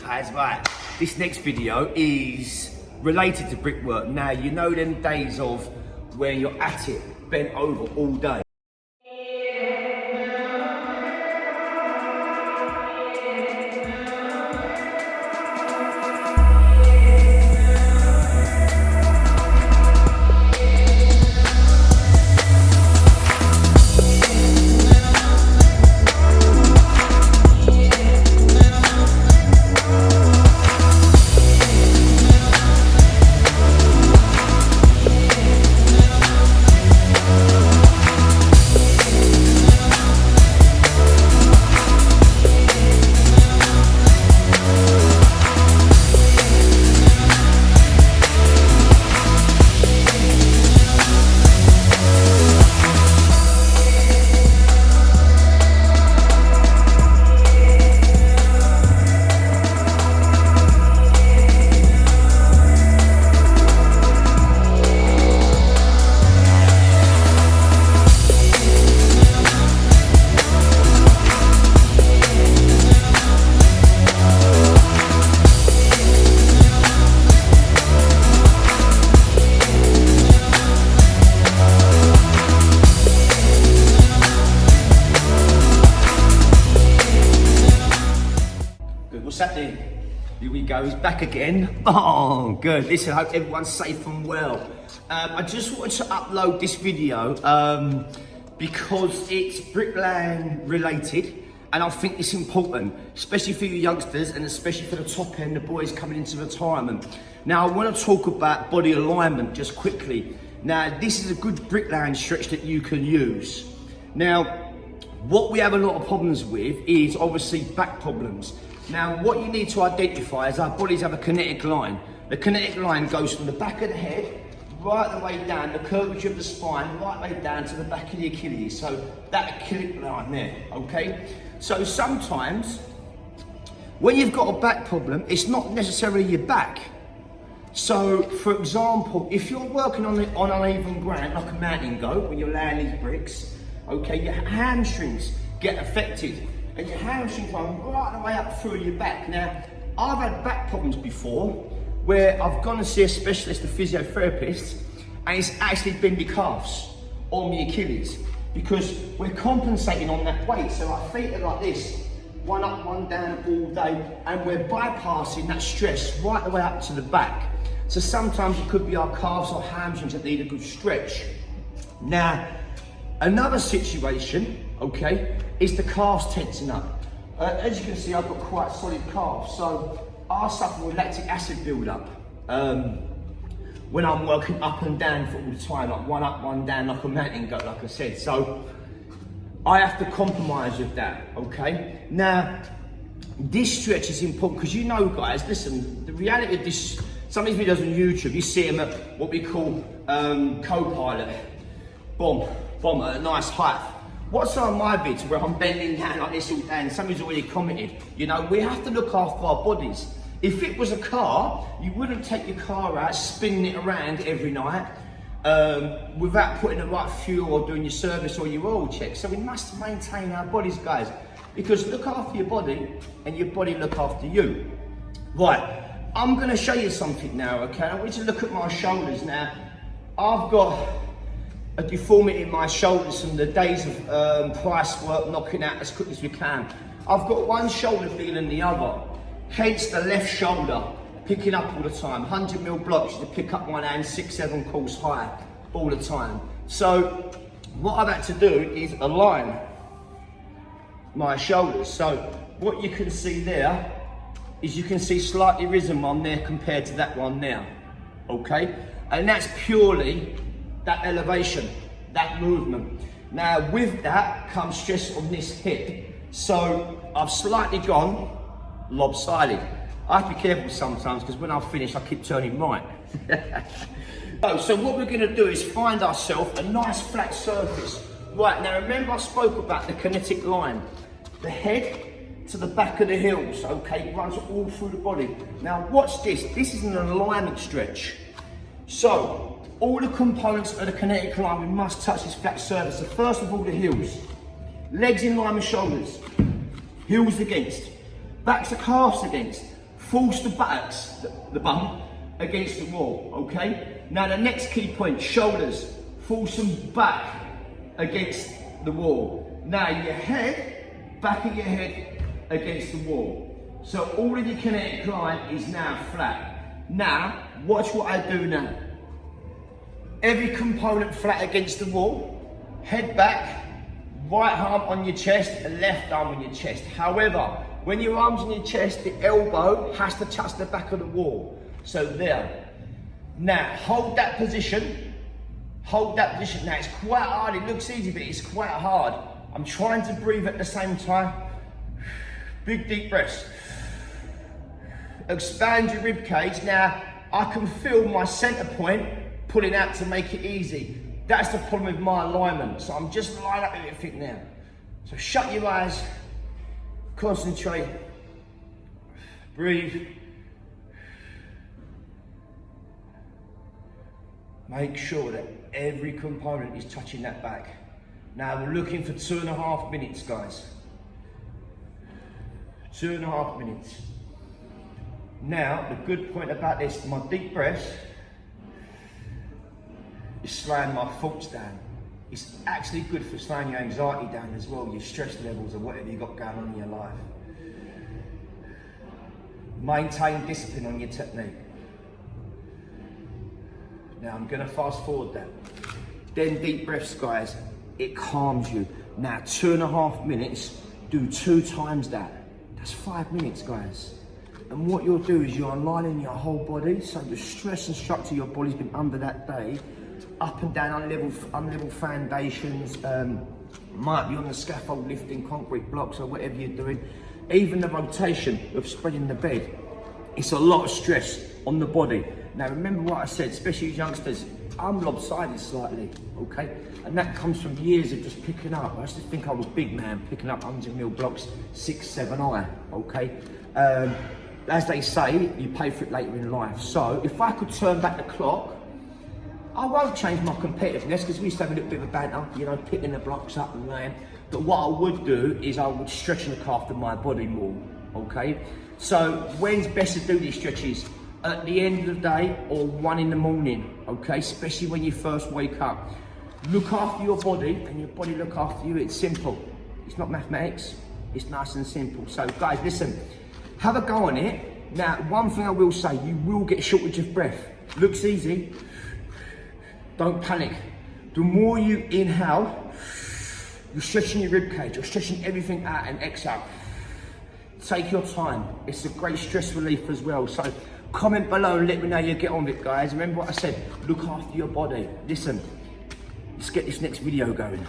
guys, right, this next video is related to brickwork. Now, you know them days of where you're at it, bent over all day. What's happening? Here we go, he's back again. Oh, good. Listen, I hope everyone's safe and well. I just wanted to upload this video because it's bricklaying related, and I think it's important, especially for you youngsters and especially for the top end, the boys coming into retirement. Now, I want to talk about body alignment just quickly. Now, this is a good bricklaying stretch that you can use. Now, what we have a lot of problems with is obviously back problems. Now, what you need to identify is our bodies have a kinetic line. The kinetic line goes from the back of the head, right the way down, the curvature of the spine, right the way down to the back of the Achilles. So that Achilles line there, okay? So sometimes, when you've got a back problem, it's not necessarily your back. So, for example, if you're working on uneven ground, like a mountain goat, when you're laying these bricks, okay, your hamstrings get affected. And your hamstrings run right the way up through your back. Now, I've had back problems before where I've gone to see a specialist, a physiotherapist, and it's actually been my calves or my Achilles because we're compensating on that weight. So our feet are like this, one up, one down all day, and we're bypassing that stress right the way up to the back. So sometimes it could be our calves or hamstrings that need a good stretch. Now, another situation, okay, is the calves tensing up. As you can see, I've got quite solid calves, so I suffer with lactic acid build-up when I'm working up and down for all the time, like one up, one down, like a mountain goat, like I said. So I have to compromise with that, okay? Now, this stretch is important because you know, guys, listen, the reality of this, some of these videos on YouTube, you see them at what we call co-pilot, bomb at a nice height. What's some of my vids where I'm bending down like this all day and somebody's already commented, you know, we have to look after our bodies. If it was a car, you wouldn't take your car out, spinning it around every night without putting the right fuel or doing your service or your oil check. So we must maintain our bodies, guys, because look after your body and your body look after you. Right, I'm gonna show you something now, okay? I want you to look at my shoulders now. I've got a deformity in my shoulders from the days of price work, knocking out as quick as we can. I've got one shoulder bigger than the other, hence the left shoulder picking up all the time. 100mm blocks to pick up one hand 6-7 calls high all the time. So what I've had to do is align my shoulders. So what you can see there is you can see slightly risen one there compared to that one now, okay? And that's purely that elevation, that movement. Now with that comes stress on this hip. So I've slightly gone lopsided. I have to be careful sometimes because when I finish I keep turning right. So what we're gonna do is find ourselves a nice flat surface. Right, now remember I spoke about the kinetic line. The head to the back of the heels, okay, it runs all through the body. Now watch this, this is an alignment stretch. So, all the components of the kinetic line, we must touch this flat surface. So first of all, the heels. Legs in line with shoulders. Heels against. Back to calves against. force the buttocks, the bum, against the wall, okay? Now the next key point, shoulders, force them back against the wall. Now your head, back of your head against the wall. So all of your kinetic line is now flat. Now, watch what I do now. Every component flat against the wall, head back, right arm on your chest, and left arm on your chest. However, when your arm's on your chest, the elbow has to touch the back of the wall. So there. Now, hold that position. Hold that position. Now, it's quite hard. It looks easy, but it's quite hard. I'm trying to breathe at the same time. Big, deep breaths. Expand your rib cage. Now, I can feel my center point pulling out to make it easy. That's the problem with my alignment. So I'm just lined up everything now. So shut your eyes, concentrate, breathe. Make sure that every component is touching that back. Now we're looking for 2.5 minutes, guys. 2.5 minutes. Now, the good point about this, my deep breaths, is slowing my thoughts down. It's actually good for slowing your anxiety down as well, your stress levels or whatever you got going on in your life. Maintain discipline on your technique. Now I'm gonna fast forward that. Then deep breaths, guys, it calms you. Now 2.5 minutes, do 2 times that. That's 5 minutes, guys. And what you'll do is you're aligning your whole body, so the stress and structure your body's been under that day, up and down unlevel foundations, might be on the scaffold lifting concrete blocks or whatever you're doing. Even the rotation of spreading the bed, it's a lot of stress on the body. Now remember what I said, especially as youngsters, I'm lopsided slightly, okay? And that comes from years of just picking up. I used to think I was big man, picking up 100mm blocks, 6, 7 high, okay? As they say, you pay for it later in life. So if I could turn back the clock, I won't change my competitiveness because we used to have a little bit of a banter, you know, picking the blocks up and laying. But what I would do is I would stretch and look after my body more, okay? So when's best to do these stretches? At the end of the day or 1 in the morning, okay? Especially when you first wake up. Look after your body and your body look after you. It's simple. It's not mathematics. It's nice and simple. So guys, listen, have a go on it. Now, one thing I will say, you will get shortage of breath. Looks easy. Don't panic. The more you inhale, you're stretching your rib cage, you're stretching everything out, and exhale. Take your time. It's a great stress relief as well. So comment below and let me know you get on with it, guys. Remember what I said, look after your body. Listen, let's get this next video going.